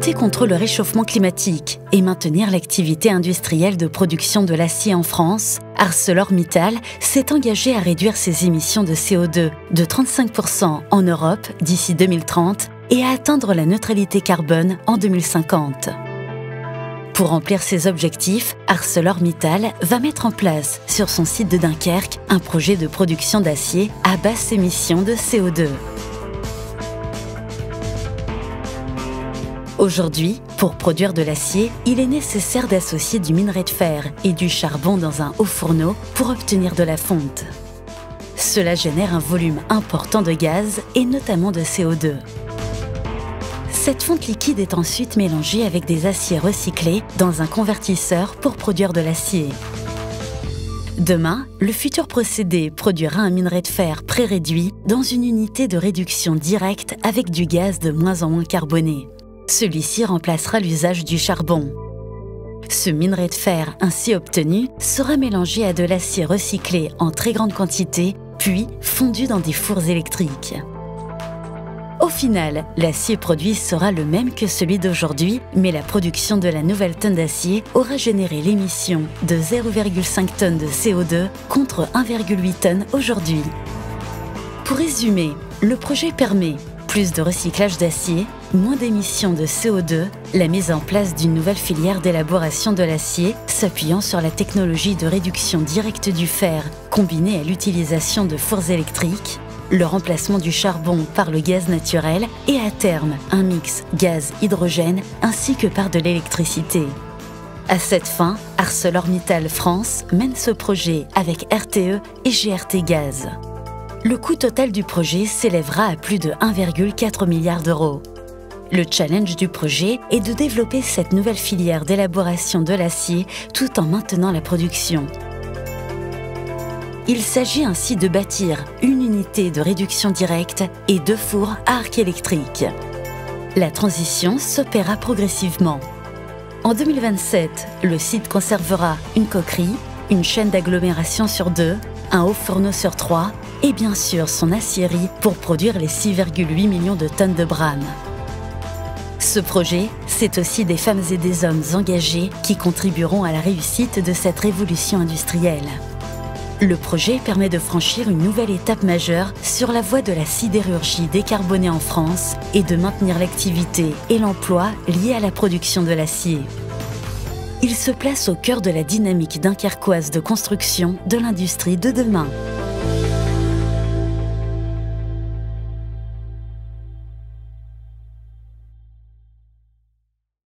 lutter contre le réchauffement climatique et maintenir l'activité industrielle de production de l'acier en France, ArcelorMittal s'est engagé à réduire ses émissions de CO2 de 35% en Europe d'ici 2030 et à atteindre la neutralité carbone en 2050. Pour remplir ces objectifs, ArcelorMittal va mettre en place sur son site de Dunkerque un projet de production d'acier à basse émission de CO2. Aujourd'hui, pour produire de l'acier, il est nécessaire d'associer du minerai de fer et du charbon dans un haut fourneau pour obtenir de la fonte. Cela génère un volume important de gaz et notamment de CO2. Cette fonte liquide est ensuite mélangée avec des aciers recyclés dans un convertisseur pour produire de l'acier. Demain, le futur procédé produira un minerai de fer pré-réduit dans une unité de réduction directe avec du gaz de moins en moins carboné. Celui-ci remplacera l'usage du charbon. Ce minerai de fer ainsi obtenu sera mélangé à de l'acier recyclé en très grande quantité, puis fondu dans des fours électriques. Au final, l'acier produit sera le même que celui d'aujourd'hui, mais la production de la nouvelle tonne d'acier aura généré l'émission de 0,5 tonnes de CO2 contre 1,8 tonnes aujourd'hui. Pour résumer, le projet permet plus de recyclage d'acier, moins d'émissions de CO2, la mise en place d'une nouvelle filière d'élaboration de l'acier s'appuyant sur la technologie de réduction directe du fer combinée à l'utilisation de fours électriques, le remplacement du charbon par le gaz naturel et à terme un mix gaz-hydrogène ainsi que par de l'électricité. À cette fin, ArcelorMittal France mène ce projet avec RTE et GRT Gaz. Le coût total du projet s'élèvera à plus de 1,4 milliard d'euros. Le challenge du projet est de développer cette nouvelle filière d'élaboration de l'acier tout en maintenant la production. Il s'agit ainsi de bâtir une unité de réduction directe et 2 fours à arc électrique. La transition s'opérera progressivement. En 2027, le site conservera une coquerie, une chaîne d'agglomération sur 2, un haut fourneau sur 3 et bien sûr son aciérie pour produire les 6,8 millions de tonnes de brame. Ce projet, c'est aussi des femmes et des hommes engagés qui contribueront à la réussite de cette révolution industrielle. Le projet permet de franchir une nouvelle étape majeure sur la voie de la sidérurgie décarbonée en France et de maintenir l'activité et l'emploi liés à la production de l'acier. Il se place au cœur de la dynamique dunkerquoise de construction de l'industrie de demain.